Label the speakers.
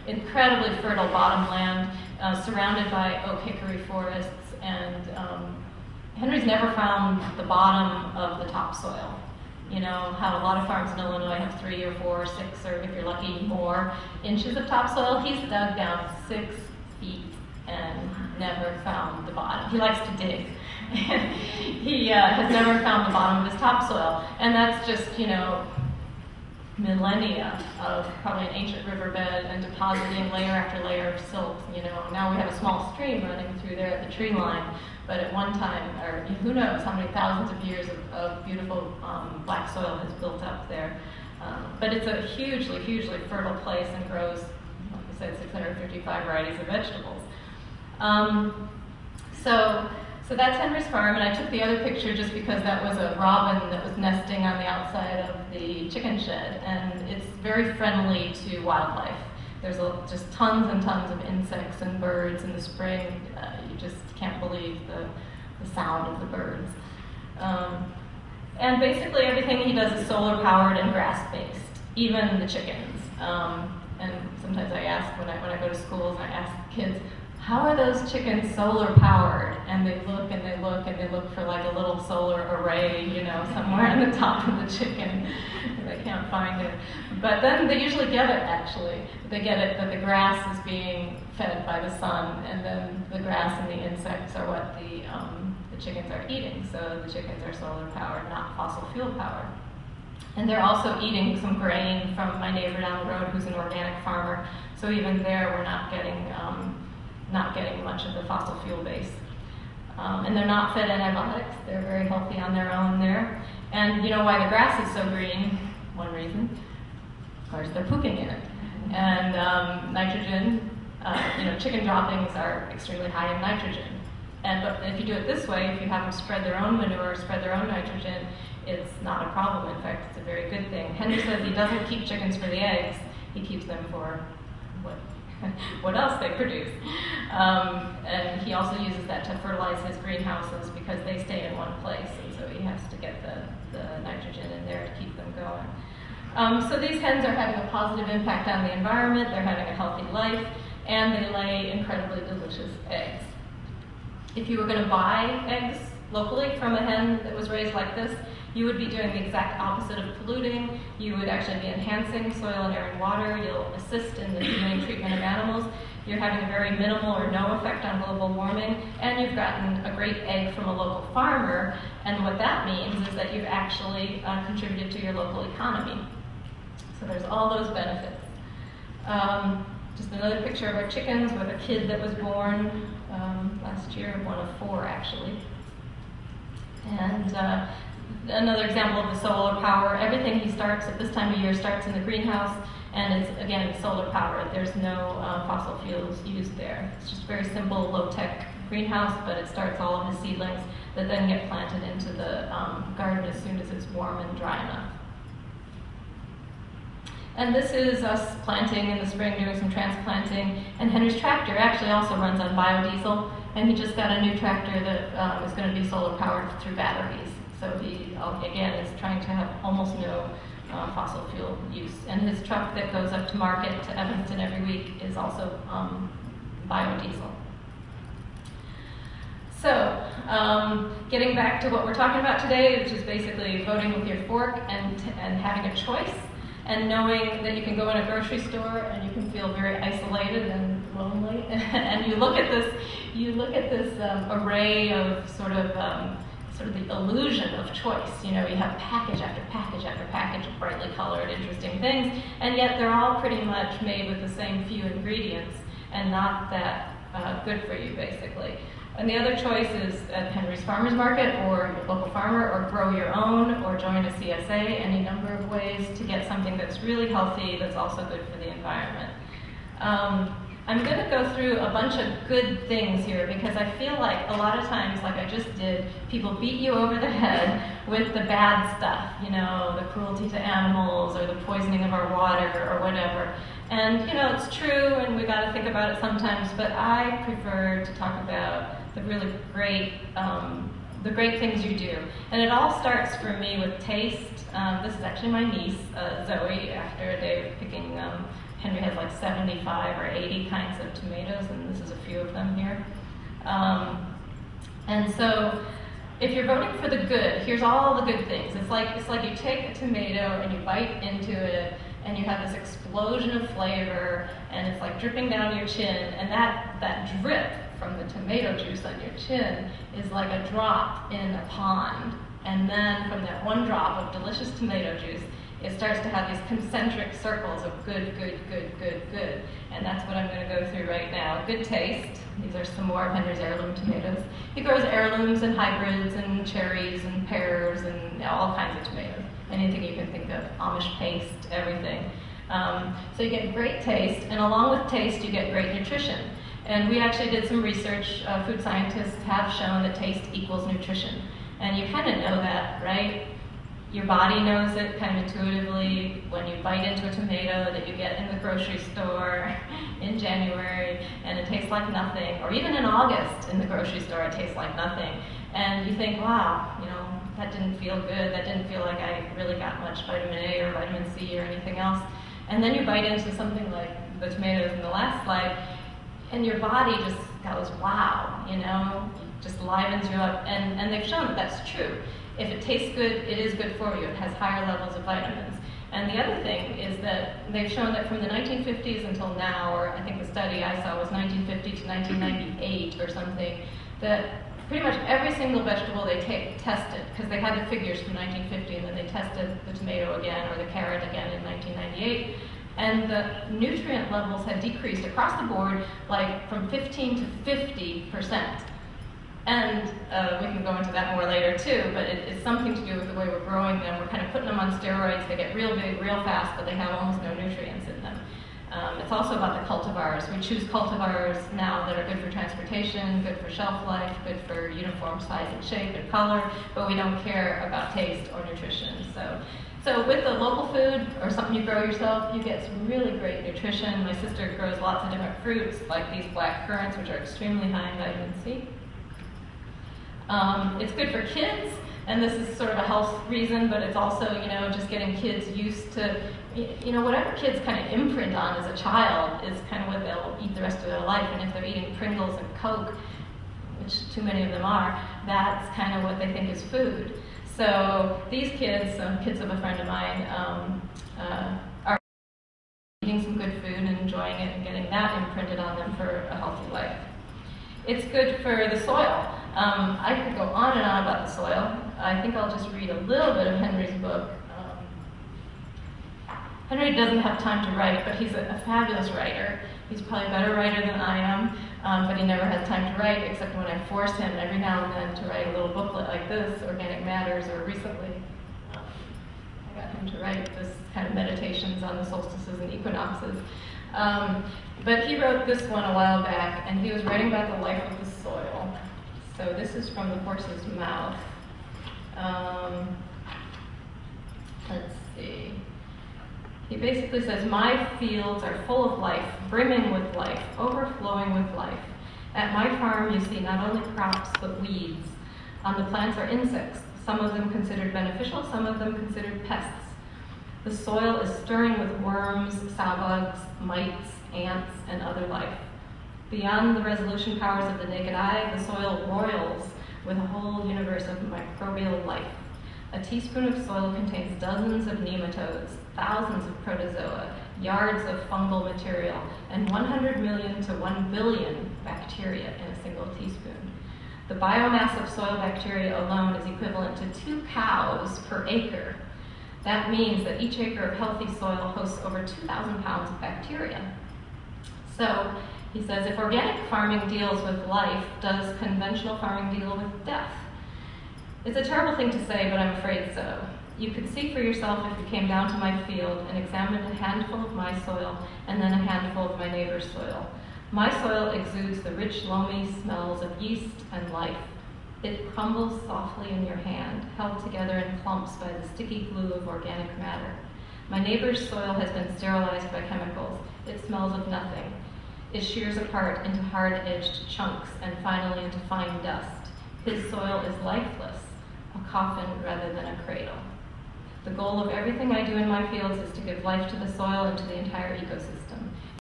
Speaker 1: incredibly fertile bottomland, surrounded by oak hickory forests, and Henry's never found the bottom of the topsoil. You know how a lot of farms in Illinois have 3 or 4 or 6, or if you're lucky, more inches of topsoil. He's dug down 6 feet and never found the bottom. He likes to dig. He has never found the bottom of his topsoil. And that's just, you know, millennia of probably an ancient riverbed and depositing layer after layer of silt. You know, now we have a small stream running through there at the tree line, but at one time, or who knows how many thousands of years of beautiful black soil has built up there. But it's a hugely, hugely fertile place and grows, like I said, 655 varieties of vegetables. So that's Henry's farm, and I took the other picture just because that was a robin that was nesting on the outside of the chicken shed, and it's very friendly to wildlife. There's just tons and tons of insects and birds in the spring. You just can't believe the sound of the birds. And basically everything he does is solar powered and grass based, even the chickens. And sometimes I ask when I go to schools, I ask kids, how are those chickens solar powered? And they look and they look and they look for like a little solar array, you know, somewhere on the top of the chicken. They can't find it. But then they usually get it, actually. They get it that the grass is being fed by the sun, and then the grass and the insects are what the chickens are eating. So the chickens are solar powered, not fossil fuel powered. And they're also eating some grain from my neighbor down the road who's an organic farmer. So even there we're not getting much of the fossil fuel base. And they're not fed antibiotics. They're very healthy on their own there. And you know why the grass is so green? One reason, of course, they're pooping in it. And nitrogen, you know, chicken droppings are extremely high in nitrogen. But if you do it this way, if you have them spread their own manure, spread their own nitrogen, it's not a problem. In fact, it's a very good thing. Henry says he doesn't keep chickens for the eggs. He keeps them for what else they produce. And he also uses that to fertilize his greenhouses because they stay in one place, and so he has to get the nitrogen in there to keep them going. So these hens are having a positive impact on the environment, they're having a healthy life, and they lay incredibly delicious eggs. If you were going to buy eggs locally from a hen that was raised like this, you would be doing the exact opposite of polluting. You would actually be enhancing soil and air and water. You'll assist in the humane treatment of animals. You're having a very minimal or no effect on global warming, and you've gotten a great egg from a local farmer, and what that means is that you've actually contributed to your local economy. So there's all those benefits. Just another picture of our chickens with a kid that was born last year, one of 4 actually. And another example of the solar power, everything he starts at this time of year starts in the greenhouse, and it's, again, it's solar powered. There's no fossil fuels used there. It's just a very simple, low-tech greenhouse, but it starts all of his seedlings that then get planted into the garden as soon as it's warm and dry enough. And this is us planting in the spring, doing some transplanting, and Henry's tractor actually also runs on biodiesel, and he just got a new tractor that is going to be solar powered through batteries. So he, again, is trying to have almost no fossil fuel use. And his truck that goes up to market to Evanston every week is also biodiesel. So, getting back to what we're talking about today, which is basically voting with your fork and having a choice, and knowing that you can go in a grocery store and you can feel very isolated and lonely, and you look at this array of sort of the illusion of choice. You know, you have package after package after package of brightly colored, interesting things, and yet they're all pretty much made with the same few ingredients and not that good for you, basically. And the other choice is at Henry's Farmers Market or your local farmer, or grow your own, or join a CSA, any number of ways to get something that's really healthy, that's also good for the environment. I'm going to go through a bunch of good things here because I feel like a lot of times, like I just did, people beat you over the head with the bad stuff, you know, the cruelty to animals or the poisoning of our water or whatever. And, you know, it's true and we got to think about it sometimes, but I prefer to talk about the really great, the great things you do. And it all starts for me with taste. This is actually my niece, Zoe, after a day of picking Henry has like 75 or 80 kinds of tomatoes, and this is a few of them here. And so, if you're voting for the good, here's all the good things. It's like you take a tomato and you bite into it, and you have this explosion of flavor, and it's like dripping down your chin, and that drip from the tomato juice on your chin is like a drop in a pond. And then from that one drop of delicious tomato juice, it starts to have these concentric circles of good, good, good, good, good. And that's what I'm going to go through right now. Good taste. These are some more of Henry's heirloom tomatoes. He grows heirlooms and hybrids and cherries and pears and all kinds of tomatoes. Anything you can think of. Amish paste, everything. So you get great taste, and along with taste, you get great nutrition. And we actually did some research. Food scientists have shown that taste equals nutrition. And you kind of know that, right? Your body knows it kind of intuitively when you bite into a tomato that you get in the grocery store in January, and it tastes like nothing, or even in August in the grocery store it tastes like nothing. And you think, wow, you know, that didn't feel good, that didn't feel like I really got much vitamin A or vitamin C or anything else. And then you bite into something like the tomatoes in the last slide, and your body just goes, wow, you know, just livens you up. And they've shown that that's true. If it tastes good, it is good for you. It has higher levels of vitamins. And the other thing is that they've shown that from the 1950s until now, or I think the study I saw was 1950 to 1998 or something, that pretty much every single vegetable they tested, because they had the figures from 1950 and then they tested the tomato again or the carrot again in 1998, and the nutrient levels had decreased across the board, like from 15 to 50%. And we can go into that more later too, but it's something to do with the way we're growing them. We're kind of putting them on steroids. They get real big, real fast, but they have almost no nutrients in them. It's also about the cultivars. We choose cultivars now that are good for transportation, good for shelf life, good for uniform size and shape and color, but we don't care about taste or nutrition. So with the local food or something you grow yourself, you get some really great nutrition. My sister grows lots of different fruits, like these black currants, which are extremely high in vitamin C. It's good for kids, and this is sort of a health reason, but it's also, you know, just getting kids used to, you know, whatever kids kind of imprint on as a child is kind of what they'll eat the rest of their life. And if they're eating Pringles and Coke, which too many of them are, that's kind of what they think is food. So these kids, kids of a friend of mine, are eating some good food and enjoying it and getting that imprinted on them for a healthy life. It's good for the soil. I could go on and on about the soil. I think I'll just read a little bit of Henry's book. Henry doesn't have time to write, but he's a fabulous writer. He's probably a better writer than I am, but he never has time to write except when I force him every now and then to write a little booklet like this, Organic Matters, or recently I got him to write this kind of meditations on the solstices and equinoxes. But he wrote this one a while back, and he was writing about the life of the soil. So this is from the horse's mouth. Let's see. He basically says, "My fields are full of life, brimming with life, overflowing with life. At my farm you see not only crops, but weeds. On the plants are insects, some of them considered beneficial, some of them considered pests. The soil is stirring with worms, sow bugs, mites, ants, and other life. Beyond the resolution powers of the naked eye, the soil roils with a whole universe of microbial life. A teaspoon of soil contains dozens of nematodes, thousands of protozoa, yards of fungal material, and 100 million to 1 billion bacteria in a single teaspoon. The biomass of soil bacteria alone is equivalent to 2 cows per acre. That means that each acre of healthy soil hosts over 2,000 pounds of bacteria." So he says, if organic farming deals with life, does conventional farming deal with death? It's a terrible thing to say, but I'm afraid so. You could see for yourself if you came down to my field and examined a handful of my soil and then a handful of my neighbor's soil. My soil exudes the rich, loamy smells of yeast and life. It crumbles softly in your hand, held together in clumps by the sticky glue of organic matter. My neighbor's soil has been sterilized by chemicals. It smells of nothing. It shears apart into hard-edged chunks and finally into fine dust. His soil is lifeless, a coffin rather than a cradle. The goal of everything I do in my fields is to give life to the soil and to the entire ecosystem.